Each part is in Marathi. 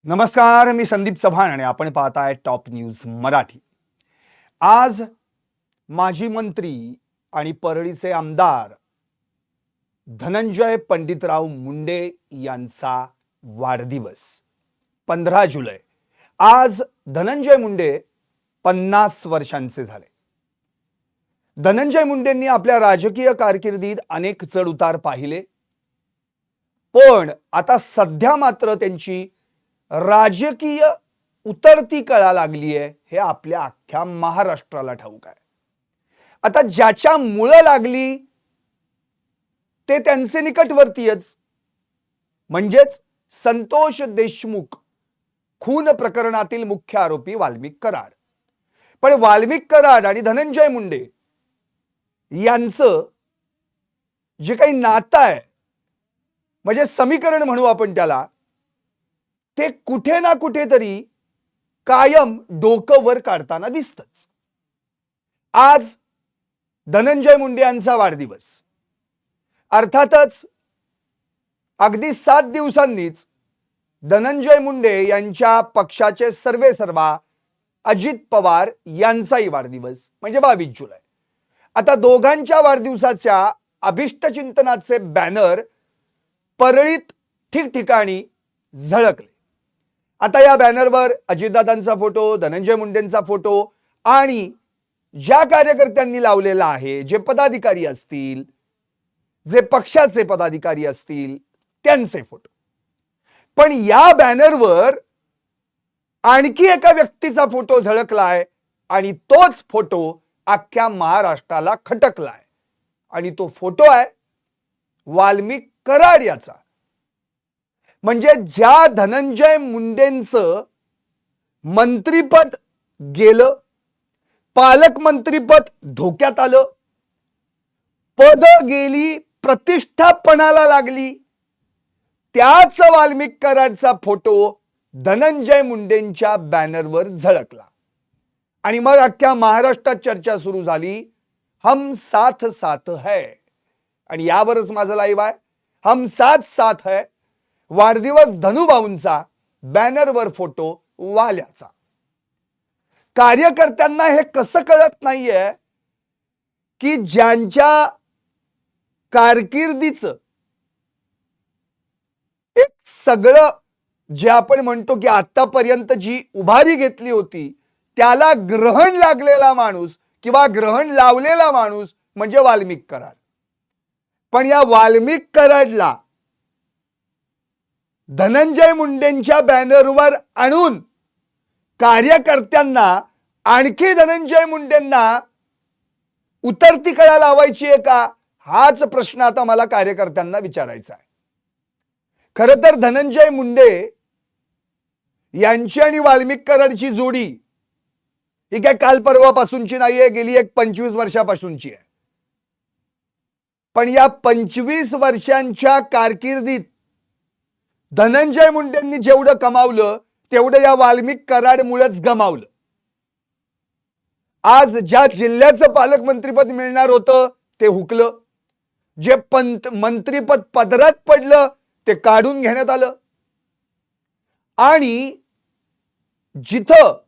नमस्कार, मी संदीप चव्हाण आणि आपण पाहताय टॉप न्यूज मराठी। आज माजी मंत्री आणि परळीचे आमदार धनंजय पंडितराव मुंडे यांचा वाढदिवस 15 जुलै। आज धनंजय मुंडे 50 वर्षांचे झाले। धनंजय मुंडेंनी आपल्या राजकीय कारकिर्दीत अनेक चढउतार पाहिले, पण आता सध्या मात्र त्यांची राजकीय उतरती कळा लागली आहे हे आपल्या अख्ख्या महाराष्ट्राला ठाऊक आहे। आता ज्याच्या मुळे लागली ते त्यांचे निकटवर्तीयच, म्हणजेच संतोष देशमुख खून प्रकरणातील मुख्य आरोपी वाल्मिक कराड। पण वाल्मिक कराड आणि धनंजय मुंडे यांचं जे काही नातं आहे, म्हणजे समीकरण म्हणू आपण त्याला, ते कुठे ना कुठेतरी कायम डोकं वर काढताना दिसतच। आज धनंजय मुंडे यांचा वाढदिवस, अर्थातच अगदी 7 दिवसांनीच धनंजय मुंडे यांच्या पक्षाचे सर्वेसर्वा अजित पवार यांचाही वाढदिवस म्हणजे 22 जुलै। आता दोघांच्या वाढदिवसाच्या अभिष्ट चिंतनाचे बॅनर परळीत ठिकठिकाणी झळकले। आता या बॅनरवर अजितदादांचा फोटो, धनंजय मुंडेंचा फोटो आणि ज्या कार्यकर्त्यांनी लावलेला आहे, जे पदाधिकारी असतील, जे पक्षाचे पदाधिकारी असतील, त्यांचे फोटो। पण या बॅनरवर आणखी एका व्यक्तीचा फोटो झळकलाय आणि तोच फोटो अख्ख्या महाराष्ट्राला खटकलाय आणि तो फोटो आहे वाल्मिक कराड याचा। म्हणजे ज्या धनंजय मुंडेंचं मंत्रीपद गेलं, पालकमंत्रीपद धोक्यात आलं, पद गेली, प्रतिष्ठा पणाला लागली, त्याच वाल्मिक कराडचा फोटो धनंजय मुंडेंच्या बॅनरवर झळकला आणि मग अख्ख्या महाराष्ट्रात चर्चा सुरू झाली, हम साथ साथ है। आणि यावरच माझं लाईव्ह आहे, हम साथ साथ है। वाढदिवस धनुभाऊंचा, बॅनरवर फोटो वाल्याचा। कार्यकर्त्यांना हे कसं कळत नाहीये की ज्यांच्या कारकिर्दीचं एक सगळं जे आपण म्हणतो की आतापर्यंत जी उभारी घेतली होती त्याला ग्रहण लागलेला माणूस किंवा ग्रहण लावलेला माणूस म्हणजे वाल्मिक कराड। पण या वाल्मिक कराडला धनंजय मुंडेंच्या बॅनरवर आणून कार्यकर्त्यांना आणखी धनंजय मुंडेंना उतरती कळा लावायची आहे का, हाच प्रश्न आता मला कार्यकर्त्यांना विचारायचा आहे। खरं तर धनंजय मुंडे यांची आणि वाल्मिक कराडची जोडी ही काय काल परवापासूनची नाहीये, गेली एक 25 वर्षापासूनची आहे। पण या 25 वर्षांच्या कारकिर्दीत धनंजय मुंडेंनी जेवढं कमावलं तेवढं या वाल्मिक कराडमुळेच गमावलं। आज ज्या जिल्ह्याचं पालकमंत्रीपद मिळणार होतं ते हुकलं, जे मंत्रीपद पदरात पडलं ते काढून घेण्यात आलं आणि जिथं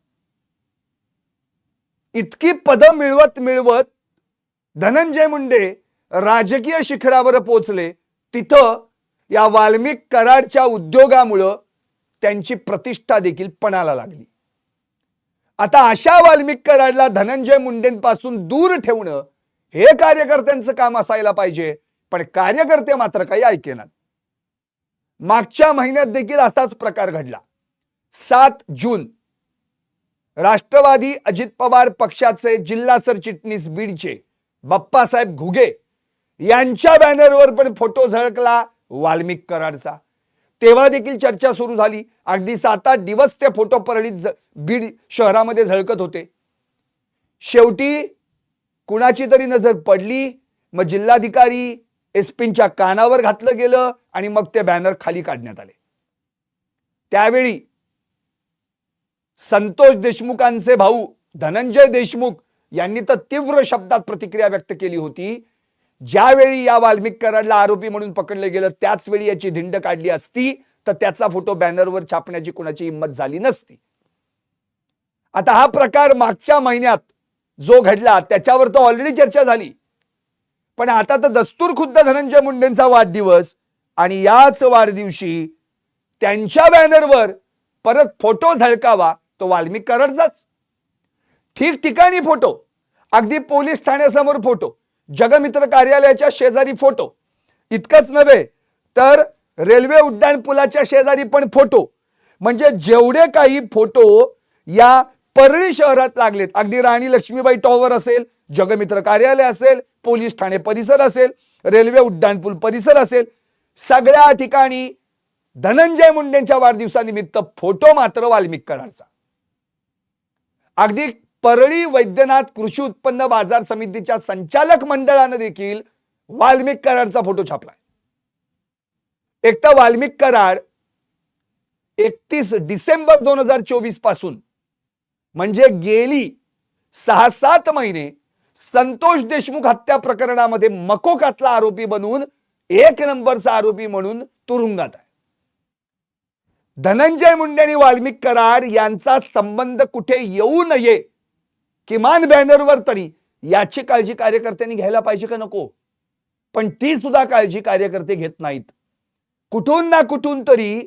इतकी पद मिळवत मिळवत धनंजय मुंडे राजकीय शिखरावर पोहोचले, तिथं या वाल्मिक कराडच्या उद्योगामुळे त्यांची प्रतिष्ठा देखील पणाला लागली। आता अशा वाल्मिक कराडला धनंजय मुंडेंपासून दूर ठेवणं हे कार्यकर्त्यांचं काम असायला पाहिजे, पण कार्यकर्ते मात्र काही ऐकेनात। मागच्या महिन्यात देखील असाच प्रकार घडला। 7 जून राष्ट्रवादी अजित पवार पक्षाचे जिल्हा सरचिटणीस बीडचे बाप्पासाहेब घुगे यांच्या बॅनरवर पण फोटो झळकला वाल्मिक कराडचा। तेव्हा देखील चर्चा सुरू झाली, अगदी 7-8 दिवस ते फोटो परळीत बीड शहरामध्ये झळकत होते। शेवटी कुणाची तरी नजर पडली, मग जिल्हाधिकारी एसपींच्या कानावर घातलं गेलं आणि मग ते बॅनर खाली काढण्यात आले। त्यावेळी संतोष देशमुखांचे भाऊ धनंजय देशमुख यांनी तर तीव्र शब्दात प्रतिक्रिया व्यक्त केली होती। ज्यावेळी या वाल्मिक कराडला आरोपी म्हणून पकडले गेलं त्याच वेळी याची धिंड काढली असती तर त्याचा फोटो बॅनरवर छापण्याची कोणाची हिंमत झाली नसती. आता हा प्रकार मागच्या महिन्यात जो घडला त्याच्यावर तर ऑलरेडी चर्चा झाली, पण आता तर दस्तूर खुद्द धनंजय मुंडेंचा वाढदिवस आणि याच वाढदिवशी त्यांच्या बॅनरवर परत फोटो झळकावा तो वाल्मिक कराडचाच. ठिकठिकाणी फोटो, अगदी पोलीस ठाण्यासमोर फोटो, जगमित्र कार्यालयाच्या शेजारी फोटो, इतकंच नव्हे तर रेल्वे उड्डाण पुलाच्या शेजारी पण फोटो. म्हणजे जेवढे काही फोटो या परळी शहरात लागलेत, अगदी राणी लक्ष्मीबाई टॉवर असेल, जगमित्र कार्यालय असेल, पोलीस ठाणे परिसर असेल, रेल्वे उड्डाण पूल परिसर असेल, सगळ्या ठिकाणी धनंजय मुंडेंच्या वाढदिवसानिमित्त फोटो मात्र वाल्मिक कराडचा. अगदी परळी वैद्यनाथ कृषी उत्पन्न बाजार समितीच्या संचालक मंडळाने देखील वाल्मिक कराडचा फोटो छापलाय. एक तर वाल्मिक कराड 31 डिसेंबर 2024 पासून म्हणजे गेली 6-7 महिने संतोष देशमुख हत्या प्रकरणामध्ये मकोकातला आरोपी बनून 1 नंबरचा आरोपी म्हणून तुरुंगात आहे. धनंजय मुंडे आणि वाल्मिक कराड यांचा संबंध कुठे येऊ नये, किमान बॅनरवर तरी याची काळजी कार्यकर्त्यांनी घ्यायला पाहिजे का नको? पण ती सुद्धा काळजी कार्यकर्ते घेत नाहीत. कुठून ना कुठून तरी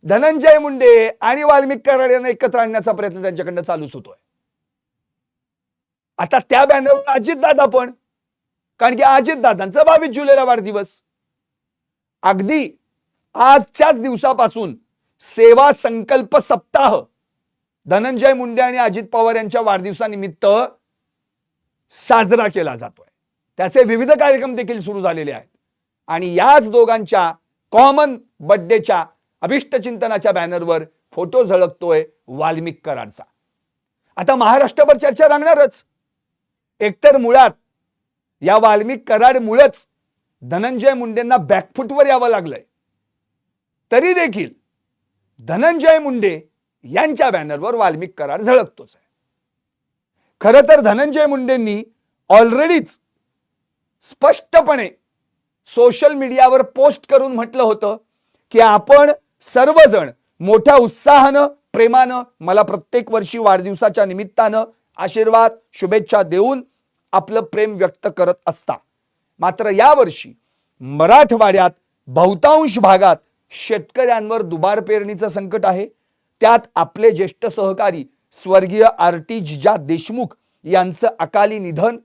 धनंजय मुंडे आणि वाल्मिक कराड यांना एकत्र आणण्याचा प्रयत्न त्यांच्याकडनं चालूच होतोय. आता त्या बॅनरवर अजितदादा पण, कारण की अजितदादांचा 22 जुलैला वाढदिवस. अगदी आजच्याच दिवसापासून सेवा संकल्प सप्ताह धनंजय मुंडे आणि अजित पवार यांच्या वाढदिवसानिमित्त साजरा केला जातोय. त्याचे विविध कार्यक्रम देखील सुरू झालेले आहेत आणि याच दोघांच्या कॉमन बर्थडेच्या अभिष्ट चिंतनाच्या बॅनरवर फोटो झळकतोय वाल्मिक कराडचा. आता महाराष्ट्रभर चर्चा रंगणारच. एकतर मुळात या वाल्मिक कराड मुळेच धनंजय मुंडेंना बॅकफुटवर यावं लागलंय, तरी देखील धनंजय मुंडे यांच्या बॅनरवर वाल्मिक कराड झळकतोच आहे. खरं तर धनंजय मुंडेंनी ऑलरेडीच स्पष्टपणे सोशल मीडियावर पोस्ट करून म्हटलं होतं की आपण सर्वजण मोठ्या उत्साहानं प्रेमानं मला प्रत्येक वर्षी वाढदिवसाच्या निमित्तानं आशीर्वाद शुभेच्छा देऊन आपलं प्रेम व्यक्त करत असता. मात्र यावर्षी मराठवाड्यात बहुतांश भागात शेतकऱ्यांवर दुबार पेरणीचं संकट आहे. त्यात आपले ज्येष्ठ सहकारी स्वर्गीय आरटी जिजा देशमुख यांचं अकाली निधन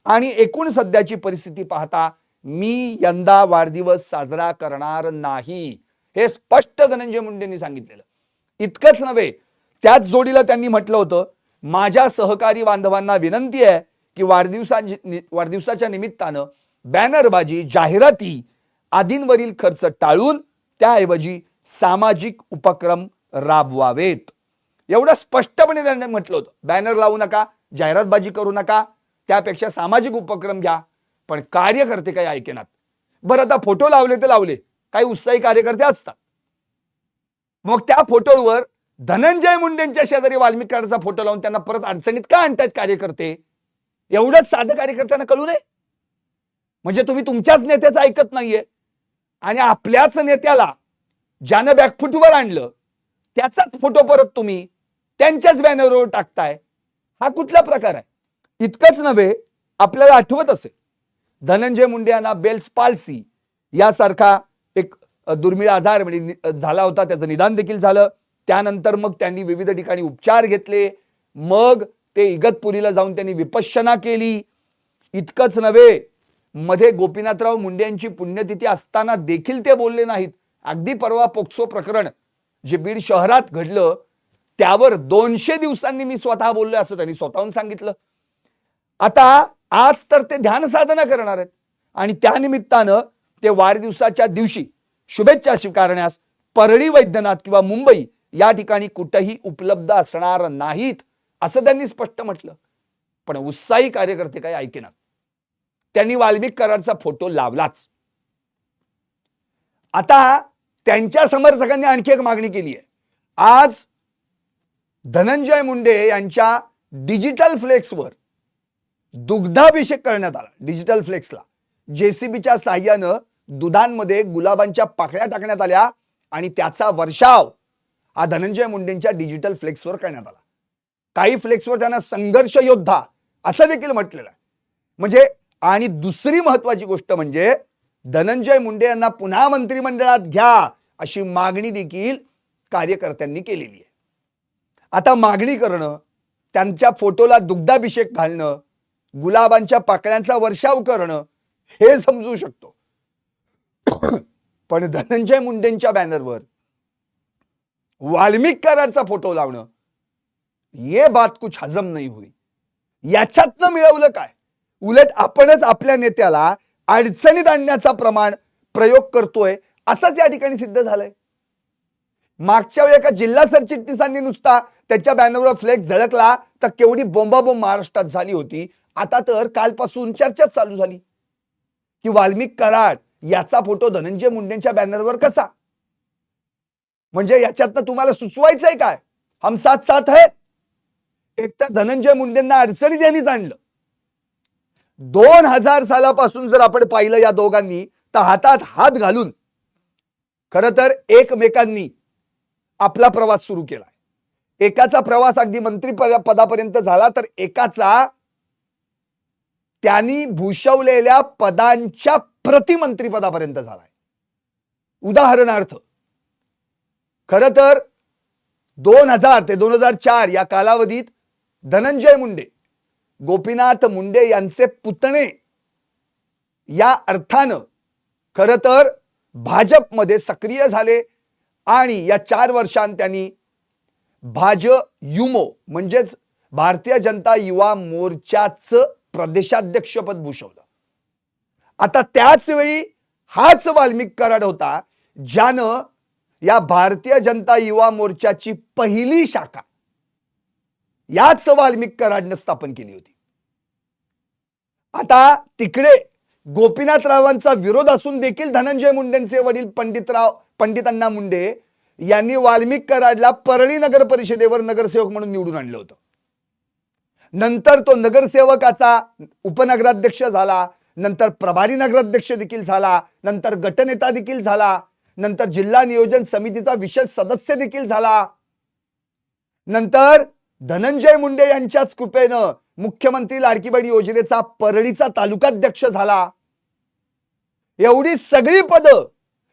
आणि एकूण सध्याची परिस्थिती पाहता मी यंदा वाढदिवस साजरा करणार नाही, हे स्पष्ट धनंजय मुंडेंनी सांगितलेलं. इतकंच नव्हे, त्याच जोडीला त्यांनी म्हटलं होतं, माझ्या सहकारी बांधवांना विनंती आहे की वाढदिवसाच्या निमित्तानं बॅनरबाजी, जाहिराती आदींवरील खर्च टाळून त्याऐवजी सामाजिक उपक्रम राबवावेत. एवढं स्पष्टपणे त्यांनी म्हटलं होतं. बॅनर लावू नका, जाहिरातबाजी करू नका, त्यापेक्षा सामाजिक उपक्रम घ्या. पण कार्यकर्ते काही ऐकेनात. बरं, आता फोटो लावले तर लावले, काही उत्साही कार्यकर्ते असतात. मग त्या फोटोवर धनंजय मुंडेंच्या शेजारी वाल्मिक कराडचा फोटो लावून त्यांना परत अडचणीत का आणतायत कार्यकर्ते? एवढंच साधं कार्यकर्त्यांना कळू नये? म्हणजे तुम्ही तुमच्याच नेत्याचं ऐकत नाहीये आणि आपल्याच नेत्याला ज्यानं बॅकफुटवर आणलं त्याचाच फोटो परत तुम्ही त्यांच्याच बॅनरवर टाकताय. हा कुठला प्रकार आहे? इतकंच नव्हे, आपल्याला आठवत असेल धनंजय मुंडे यांना बेल्स पाल्सी यासारखा एक दुर्मिळ आजार म्हणजे झाला होता, त्याचं निदान देखील झालं. त्यानंतर मग त्यांनी विविध ठिकाणी उपचार घेतले, मग ते इगतपुरीला जाऊन त्यांनी विपश्यना केली. इतकंच नव्हे, मध्ये गोपीनाथराव मुंडे यांची पुण्यतिथी असताना देखील ते बोलले नाहीत. अगदी परवा पोक्सो प्रकरण जे बीड शहरात घडलं त्यावर 200 दिवसांनी मी स्वतः बोललो असं त्यांनी स्वतःहून सांगितलं. आता आज तर ते ध्यान साधना करणार आहेत आणि त्यानिमित्तानं ते वाढदिवसाच्या दिवशी शुभेच्छा स्वीकारण्यास परळी वैद्यनाथ किंवा मुंबई या ठिकाणी कुठेही उपलब्ध असणार नाहीत असं त्यांनी स्पष्ट म्हटलं. पण उत्साही कार्यकर्ते काही ऐकेनात. त्यांनी वाल्मिक कराडचा फोटो लावलाच. आता त्यांच्या समर्थकांनी आणखी एक मागणी केली आहे. आज धनंजय मुंडे यांच्या डिजिटल फ्लेक्सवर दुग्धाभिषेक करण्यात आला. डिजिटल फ्लेक्सला जेसीबीच्या साह्यानं दुधांमध्ये गुलाबांच्या पाकळ्या टाकण्यात आल्या आणि त्याचा वर्षाव हा धनंजय मुंडेंच्या डिजिटल फ्लेक्सवर करण्यात आला. काही फ्लेक्सवर त्यांना संघर्ष योद्धा असं देखील म्हटलेलं आहे. म्हणजे आणि दुसरी महत्वाची गोष्ट म्हणजे धनंजय मुंडे यांना पुन्हा मंत्रिमंडळात घ्या अशी मागणी देखील कार्यकर्त्यांनी केलेली आहे. आता मागणी करणं, त्यांच्या फोटोला दुग्धाभिषेक घालणं, गुलाबांच्या पाकळ्यांचा वर्षाव करणं हे समजू शकतो. पण धनंजय मुंडेंच्या बॅनरवर वाल्मिक कराडचा फोटो लावणं ये बात कुछ हजम नहीं हुई. याच्यातनं मिळवलं काय? उलट आपणच आपल्या नेत्याला अडचणीत आणण्याचा प्रयोग करतोय असंच या ठिकाणी सिद्ध झालंय. मागच्या वेळी एका जिल्हा सरचिटणीसांनी नुसता त्याच्या बॅनरवर फ्लेक्स झळकला तर केवढी बोंबाबोंब महाराष्ट्रात झाली होती. आता तर कालपासून चर्चा चालू झाली की वाल्मिक कराड याचा फोटो धनंजय मुंडेंच्या बॅनरवर कसा. म्हणजे याच्यातनं तुम्हाला सुचवायचंय काय? हम साथ साथ है. एक तर धनंजय मुंडेंना अडचणीत यांनीच आणलं. 2000 सालापासून जर आपण पाहिलं या दोघांनी तर हातात हात घालून खरं तर एकमेकांनी आपला प्रवास सुरू केलाय. एकाचा प्रवास अगदी मंत्री पदापर्यंत झाला तर एकाचा त्यांनी भूषवलेल्या पदांच्या प्रतिमंत्री पदापर्यंत झालाय. उदाहरणार्थ खरं तर 2000 ते 2004 या कालावधीत धनंजय मुंडे गोपीनाथ मुंडे यांचे पुतणे या अर्थानं खरं तर भाजपमध्ये सक्रिय झाले आणि या 4 वर्षांत त्यांनी भाजयुमो म्हणजेच भारतीय जनता युवा मोर्चाचं प्रदेशाध्यक्षपद भूषवलं. आता त्याच वेळी हाच वाल्मिक कराड होता ज्यानं या भारतीय जनता युवा मोर्चाची पहिली शाखा याच वाल्मिक कराडनं स्थापन केली होती. आता तिकडे गोपीनाथरावांचा विरोध असून देखील धनंजय मुंडेंचे वडील पंडितांना मुंडे यांनी वाल्मिक कराडला परळी नगर परिषदेवर नगरसेवक म्हणून निवडून आणलं होतं. नंतर तो नगरसेवकाचा उपनगराध्यक्ष झाला, नंतर प्रभारी नगराध्यक्ष देखील झाला, नंतर गटनेता देखील झाला, नंतर जिल्हा नियोजन समितीचा विशेष सदस्य देखील झाला. नंतर धनंजय मुंडे यांच्याच कृपेनं मुख्यमंत्री लाडकी बहीण योजनेचा परळीचा तालुकाध्यक्ष झाला. एवढी सगळी पदं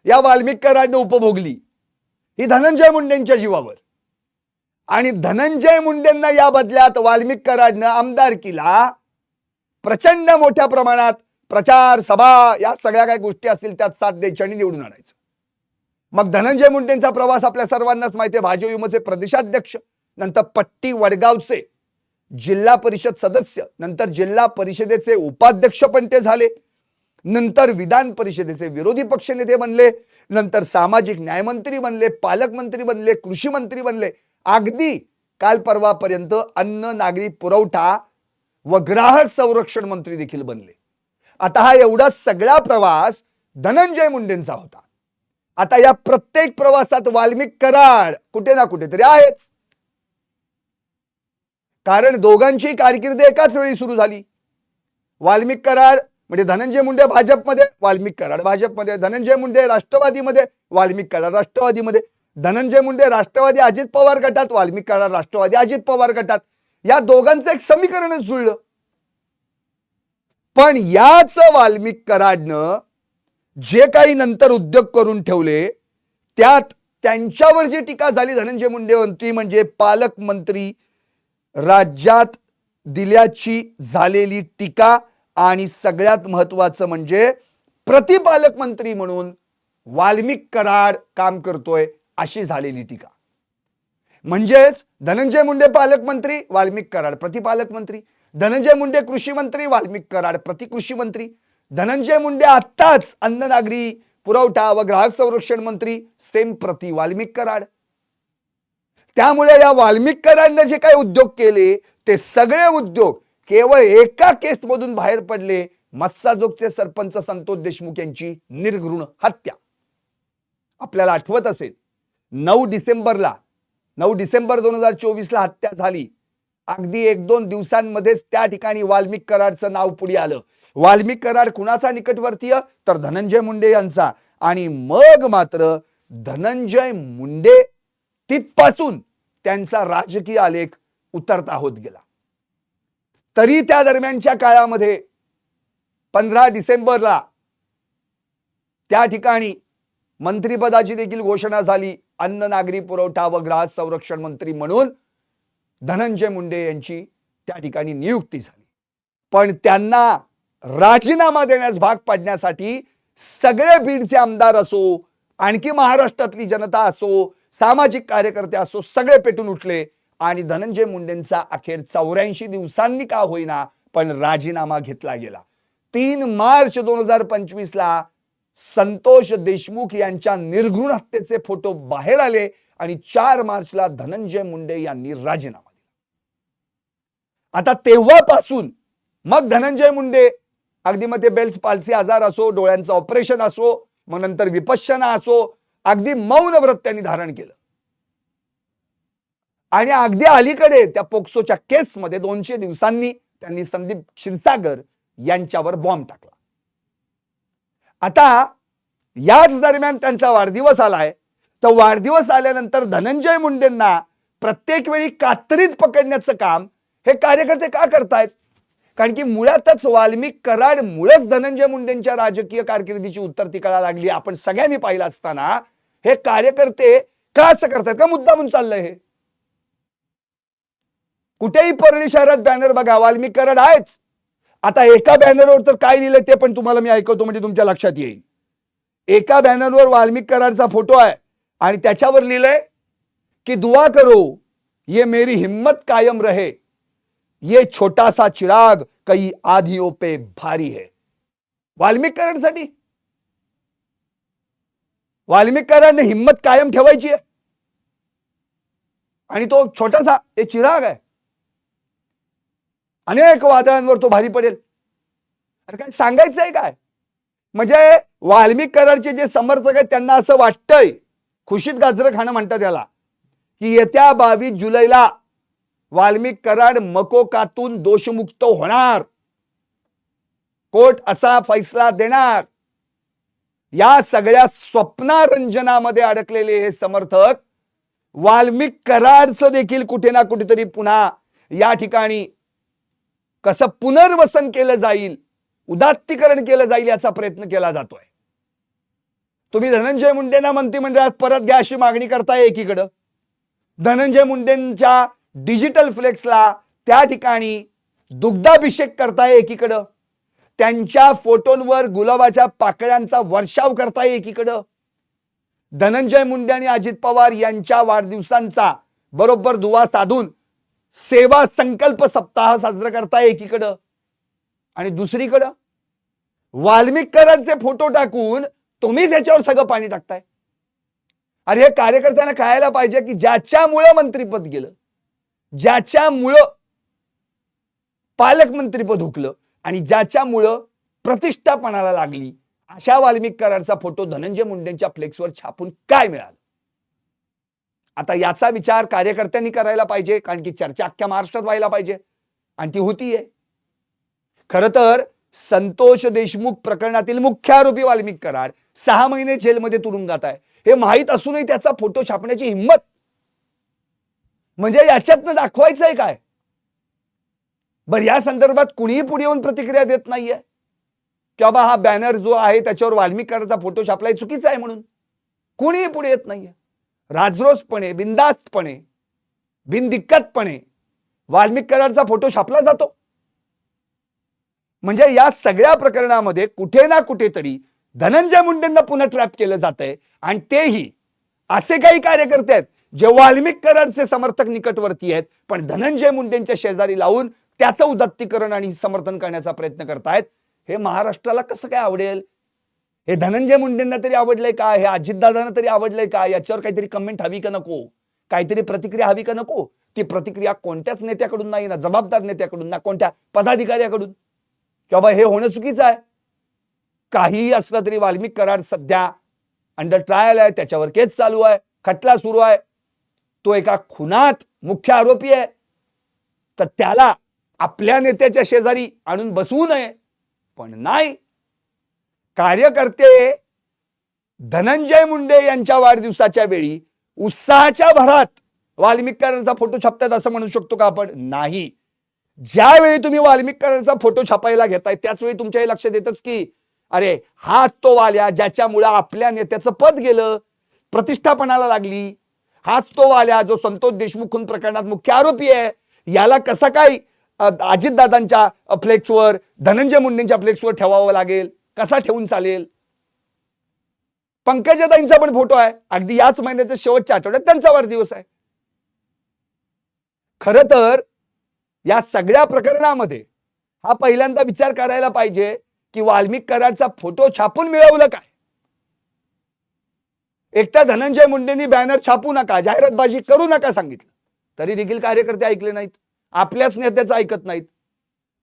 या वाल्मिक कराडने उपभोगली ही धनंजय मुंडेंच्या जीवावर. आणि धनंजय मुंडेंना या बदल्यात वाल्मिक कराडनं आमदारकीला प्रचंड मोठ्या प्रमाणात प्रचार सभा या सगळ्या काही गोष्टी असतील त्यात साथ द्यायची आणि निवडून आणायचं. मग धनंजय मुंडेंचा प्रवास आपल्या सर्वांनाच माहिती आहे. भाजयुमोचे प्रदेशाध्यक्ष, नंतर पट्टी वडगावचे जिल्हा परिषद सदस्य, नंतर जिल्हा परिषदेचे उपाध्यक्ष पण ते झाले, नंतर विधान परिषदेचे विरोधी पक्षनेते बनले, नंतर सामाजिक न्यायमंत्री बनले, पालकमंत्री बनले, कृषी मंत्री बनले, अगदी काल परवापर्यंत अन्न नागरी पुरवठा व ग्राहक संरक्षण मंत्री देखील बनले. आता हा एवढा सगळा प्रवास धनंजय मुंडेंचा होता. आता या प्रत्येक प्रवासात वाल्मिक कराड कुठे ना कुठेतरी आहेच. कारण दोघांची कारकीर्द एकाच वेळी सुरू झाली. वाल्मिक कराड म्हणजे धनंजय मुंडे भाजपमध्ये, वाल्मिक कराड भाजपमध्ये, धनंजय मुंडे राष्ट्रवादीमध्ये, वाल्मिक कराड राष्ट्रवादीमध्ये, धनंजय मुंडे राष्ट्रवादी अजित पवार गटात, वाल्मिक कराड राष्ट्रवादी अजित पवार गटात. या दोघांचं एक समीकरणच जुळलं. पण याच वाल्मिक कराडनं जे काही नंतर उद्योग करून ठेवले त्यात त्यांच्यावर जी टीका झाली धनंजय मुंडेवरती म्हणजे पालकमंत्री राज्यात दिल्याची झालेली टीका आणि सगळ्यात महत्वाचं म्हणजे प्रतिपालकमंत्री म्हणून वाल्मिक कराड काम करतोय अशी झालेली टीका. म्हणजेच धनंजय मुंडे पालकमंत्री, वाल्मिक कराड प्रतिपालकमंत्री, धनंजय मुंडे कृषी मंत्री, वाल्मिक कराड प्रतिकृषी मंत्री, धनंजय मुंडे आत्ताच अन्न नागरी पुरवठा व ग्राहक संरक्षण मंत्री, सेम प्रति वाल्मिक कराड. त्यामुळे या वाल्मिक कराडने जे काही उद्योग केले ते सगळे उद्योग केवळ एका केसमधून बाहेर पडले, मस्साजोगचे सरपंच संतोष देशमुख यांची निर्घृण हत्या. आपल्याला आठवत असेल 9 डिसेंबर 2024 ला हत्या झाली. अगदी 1-2 दिवसांमध्येच त्या ठिकाणी वाल्मिक कराडचं नाव पुढे आलं. वाल्मिक कराड कुणाचा निकटवर्तीय तर धनंजय मुंडे यांचा. आणि मग मात्र धनंजय मुंडे तिथपासून त्यांचा राजकीय आलेख उतरता होत गेला. तरी त्या दरम्यानच्या काळामध्ये 15 डिसेंबरला त्या ठिकाणी मंत्रिपदाची देखील घोषणा झाली. अन्न नागरी पुरवठा व ग्राहक संरक्षण मंत्री म्हणून धनंजय मुंडे यांची त्या ठिकाणी नियुक्ती झाली. पण त्यांना राजीनामा देण्यास भाग पाडण्यासाठी सगळे बीडचे आमदार असो, आणखी महाराष्ट्रातली जनता असो, सामाजिक कार्यकर्ते असो, सगळे पेटून उठले आणि धनंजय मुंडेंचा अखेर 84 दिवसांनी का होईना पण राजीनामा घेतला गेला. 3 मार्च 2025ला संतोष देशमुख यांच्या निर्घृण हत्येचे फोटो बाहेर आले आणि 4 मार्चला धनंजय मुंडे यांनी राजीनामा दिला. आता तेव्हापासून मग धनंजय मुंडे अगदी मग ते बेल्स पाल्सी आजार असो, डोळ्यांचं ऑपरेशन असो, मग नंतर विपश्यना असो, अगदी मौन व्रत त्यांनी धारण केलं. आणि अगदी अलीकडे त्या पोक्सोच्या केसमध्ये 200 दिवसांनी त्यांनी संदीप क्षीरसागर यांच्यावर बॉम्ब टाकला. आता याच दरम्यान त्यांचा वाढदिवस आलाय. तर वाढदिवस आल्यानंतर धनंजय मुंडेंना प्रत्येक वेळी कात्रीत पकडण्याचं काम हे कार्यकर्ते का करतायत? कारण की मुळातच वाल्मिक कराड मुळेच धनंजय मुंडेंच्या राजकीय कारकिर्दीची उत्तरती कळायला लागली. आपण सगळ्यांनी पाहिलं असताना हे कार्यकर्ते का असं करतात? का मुद्दामून चाललंय हे? कुठेही परळी शहरात बॅनर बघा, वाल्मिक कराड आहेच. आता एका बॅनरवर तर काय लिहिलंय ते पण तुम्हाला मी ऐकवतो म्हणजे तुमच्या लक्षात येईल. एका बॅनरवर वाल्मिक कराडचा फोटो आहे आणि त्याच्यावर लिहिलंय की दुआ करो ये मेरी हिम्मत कायम रहे, ये छोटा सा चिराग कई आधियों पे भारी है. वाल्मिक कराडसाठी, वाल्मिक कराडने हिम्मत कायम ठेवायची आहे आणि तो छोटासा हे चिराग आहे, अनेक वादळांवर तो भारी पडेल. अरे काय सांगायचंय काय? म्हणजे वाल्मिक कराडचे जे समर्थक आहेत त्यांना असं वाटतंय, खुशीत गाजरं खाणं म्हणतात त्याला, की येत्या 22 जुलैला वाल्मिक कराड मकोकातून दोषमुक्त होणार, कोर्ट असा फैसला देणार. या सगळ्या स्वप्नारंजनामध्ये अडकलेले हे समर्थक वाल्मिक कराडचं देखील कुठे ना कुठेतरी पुन्हा या ठिकाणी कसं पुनर्वसन केलं जाईल, उदात्तीकरण केलं जाईल याचा प्रयत्न केला जातोय. तुम्ही धनंजय मुंडेंना मंत्रिमंडळात परत घ्या अशी मागणी करताय एकीकडं, धनंजय मुंडेंच्या डिजिटल फ्लेक्सला त्या ठिकाणी दुग्धाभिषेक करताय एकीकडं, त्यांच्या फोटोंवर गुलाबाच्या पाकळ्यांचा वर्षाव करताय एकीकडं, धनंजय मुंडे आणि अजित पवार यांच्या वाढदिवसांचा बरोबर दुवा साधून सेवा संकल्प सप्ताह साजरा करताय एकीकडं, आणि दुसरीकडं वाल्मिक कराडचे फोटो टाकून तुम्हीच याच्यावर सगळं पाणी टाकताय. अरे हे कार्यकर्त्यांना कळायला पाहिजे की ज्याच्यामुळे मंत्रिपद गेलं, ज्याच्यामुळं पालकमंत्रीपद हुकलं आणि ज्याच्यामुळं प्रतिष्ठापणाला लागली, अशा वाल्मिक कराडचा फोटो धनंजय मुंडेंच्या फ्लेक्सवर छापून काय मिळालं? आता याचा विचार कार्यकर्त्यांनी करायला पाहिजे, कारण की चर्चा अख्ख्या महाराष्ट्रात व्हायला पाहिजे आणि ती होतीये. खरं तर संतोष देशमुख प्रकरणातील मुख्य आरोपी वाल्मिक कराड 6 महिने जेलमध्ये तुरुंगात आहे हे माहीत असूनही त्याचा फोटो छापण्याची हिंमत, म्हणजे याच्यातनं दाखवायचंय काय? बरं, या संदर्भात कुणीही पुढे येऊन प्रतिक्रिया देत नाहीये की बाबा हा बॅनर जो आहे त्याच्यावर वाल्मिक कराडचा फोटो छापलाय चुकीचा आहे म्हणून. कुणीही पुढे येत नाहीये. राजरोसपणे, बिनधास्तपणे, बिनदिक्कतपणे वाल्मिक कराडचा फोटो छापला जातो. म्हणजे या सगळ्या प्रकरणामध्ये कुठे ना कुठेतरी धनंजय मुंडेंना पुन्हा ट्रॅप केलं जातंय आणि तेही असे काही कार्यकर्ते आहेत जे वाल्मिक कराडचे समर्थक निकटवर्ती आहेत पण धनंजय मुंडेंच्या शेजारी लावून त्याचं उदात्तीकरण आणि समर्थन करण्याचा प्रयत्न करतायत. हे महाराष्ट्राला कसं काय आवडेल? हे धनंजय मुंडेंना तरी आवडलंय का? हे अजितदादांना तरी आवडलंय का? याच्यावर काहीतरी कमेंट हवी का नको? काहीतरी प्रतिक्रिया हवी का नको? ती प्रतिक्रिया कोणत्याच नेत्याकडून नाही ना, जबाबदार नेत्याकडून ना, कोणत्या पदाधिकाऱ्याकडून. की बाबा हे होणं चुकीचं आहे. काहीही असलं तरी वाल्मिक कराड सध्या अंडर ट्रायल आहे, त्याच्यावर केस चालू आहे, खटला सुरू आहे, तो एका खुनात मुख्य आरोपी आहे. तर त्याला आपल्या नेत्याच्या शेजारी आणून बसवू नये, पण नाही. कार्यकर्ते धनंजय मुंडे यांच्या वाढदिवसाच्या वेळी उत्साहाच्या भरात वाल्मिक कराडचा फोटो छापतात असं म्हणू शकतो का आपण? नाही. ज्यावेळी तुम्ही वाल्मिक कराडचा फोटो छापायला घेताय त्याच वेळी तुमच्याही लक्षात येतच की अरे हाच तो वाल्या ज्याच्यामुळे आपल्या नेत्याचं पद गेलं, प्रतिष्ठापणाला लागली. हाच तो वाल्या जो संतोष देशमुख खून प्रकरणात मुख्य आरोपी आहे. याला कसा काय अजितदादांच्या फ्लेक्सवर, धनंजय मुंडेंच्या फ्लेक्सवर ठेवावं लागेल? कसा ठेवून चालेल? पंकजाताईंचा पण फोटो आहे, अगदी याच महिन्याच्या शेवटच्या आठवड्यात त्यांचा वाढदिवस आहे. खरं तर या सगळ्या प्रकरणामध्ये हा पहिल्यांदा विचार करायला पाहिजे की वाल्मिक कराडचा फोटो छापून मिळवलं काय? एकटा धनंजय मुंडेंनी बॅनर छापू नका, जाहिरातबाजी करू नका सांगितलं, तरी देखील कार्यकर्ते ऐकले नाहीत. आपल्याच नेत्याचं ऐकत नाहीत.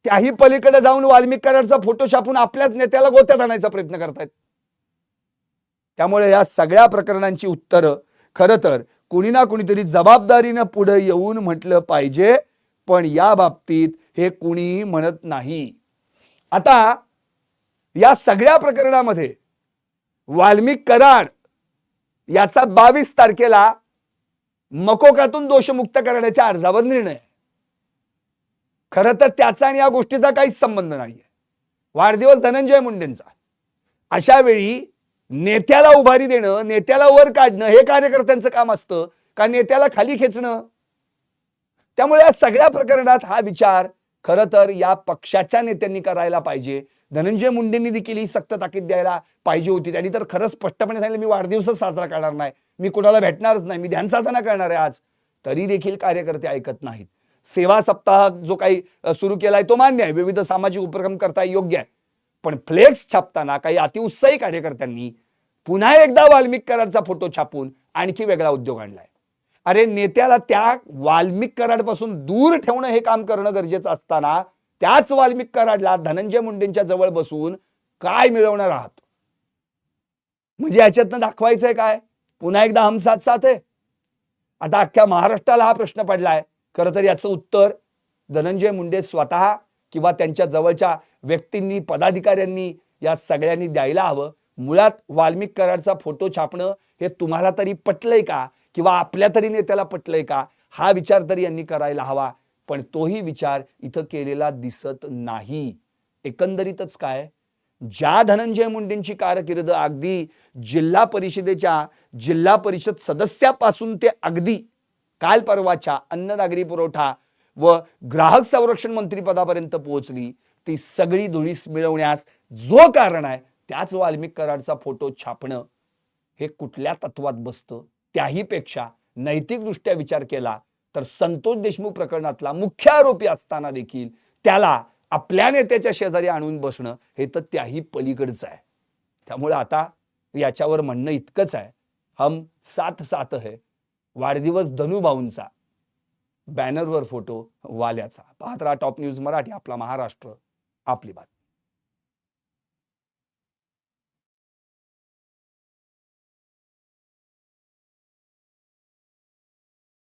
त्याही पलीकडे जाऊन वाल्मिक कराडचा फोटो छापून आपल्याच नेत्याला गोत्यात आणायचा प्रयत्न करतायत. त्यामुळे या सगळ्या प्रकरणांची उत्तरं खरं तर कुणी ना कुणीतरी जबाबदारीनं पुढे येऊन म्हटलं पाहिजे, पण या बाबतीत हे कुणी म्हणत नाही. आता या सगळ्या प्रकरणामध्ये वाल्मिक कराड याचा 22 तारखेला मकोकातून दोषमुक्त करण्याच्या अर्जावर निर्णय. खरं तर त्याचा आणि या गोष्टीचा काहीच संबंध नाहीये. वाढदिवस धनंजय मुंडेंचा. अशा वेळी नेत्याला उभारी देणं, नेत्याला वर काढणं हे कार्यकर्त्यांचं काम असतं का नेत्याला खाली खेचणं? त्यामुळे या सगळ्या प्रकरणात हा विचार खरं तर या पक्षाच्या नेत्यांनी करायला पाहिजे. धनंजय मुंडेंनी देखील ही सक्त ताकीद द्यायला पाहिजे होती. त्यांनी तर खरंच स्पष्टपणे सांगितलं मी वाढदिवसच साजरा करणार नाही, मी कुणाला भेटणारच नाही, मी ध्यान साधना करणार आहे आज. तरी देखील कार्यकर्ते ऐकत नाहीत. सेवा सप्ताह जो काही सुरू केलाय तो मान्य आहे, विविध सामाजिक उपक्रम करता योग्य आहे, पण फ्लेक्स छापताना काही अतिउत्साही कार्यकर्त्यांनी पुन्हा एकदा वाल्मिक कराडचा फोटो छापून आणखी वेगळा उद्योग आणलाय. अरे नेत्याला त्या वाल्मिक कराडपासून दूर ठेवणं हे काम करणं गरजेचं असताना त्याच वाल्मिक कराडला धनंजय मुंडेंच्या जवळ बसून काय मिळवणार आहात? म्हणजे याच्यातनं दाखवायचंय काय? पुन्हा एकदा हम साथ साथ है. आता अख्ख्या महाराष्ट्राला हा प्रश्न पडलाय. खरं तर याचं उत्तर धनंजय मुंडे स्वतः किंवा त्यांच्या जवळच्या व्यक्तींनी, पदाधिकाऱ्यांनी या सगळ्यांनी द्यायला हवं. मुळात वाल्मिक कराडचा फोटो छापणं हे तुम्हाला तरी पटलंय का? किंवा आपल्या तरी नेत्याला पटलंय का? हा विचार तरी यांनी करायला हवा, पण तोही विचार इथं केलेला दिसत नाही. एकंदरीतच काय, ज्या धनंजय मुंडेंची कारकीर्द अगदी जिल्हा परिषदेच्या जिल्हा परिषद सदस्यापासून ते अगदी काल परवाच्या अन्न नागरी पुरवठा व ग्राहक संरक्षण मंत्री पदापर्यंत पोहोचली, ती सगळी धुळीस मिळवण्यास जो कारण आहे त्याच वाल्मिक कराडचा फोटो छापणं हे कुठल्या तत्वात बसतं? त्याही पेक्षा नैतिकदृष्ट्या विचार केला तर संतोष देशमुख प्रकरणातला मुख्य आरोपी असताना देखील त्याला आपल्या नेत्याच्या शेजारी आणून बसणं हे तर त्याही पलीकडचं आहे. त्यामुळे आता याच्यावर म्हणणं इतकंच आहे, हम साथ साथ है. वाढदिवस धनुभाऊंचा, बॅनरवर फोटो वाल्याचा. पाहत राहा टॉप न्यूज मराठी, आपला महाराष्ट्र, आपली बात.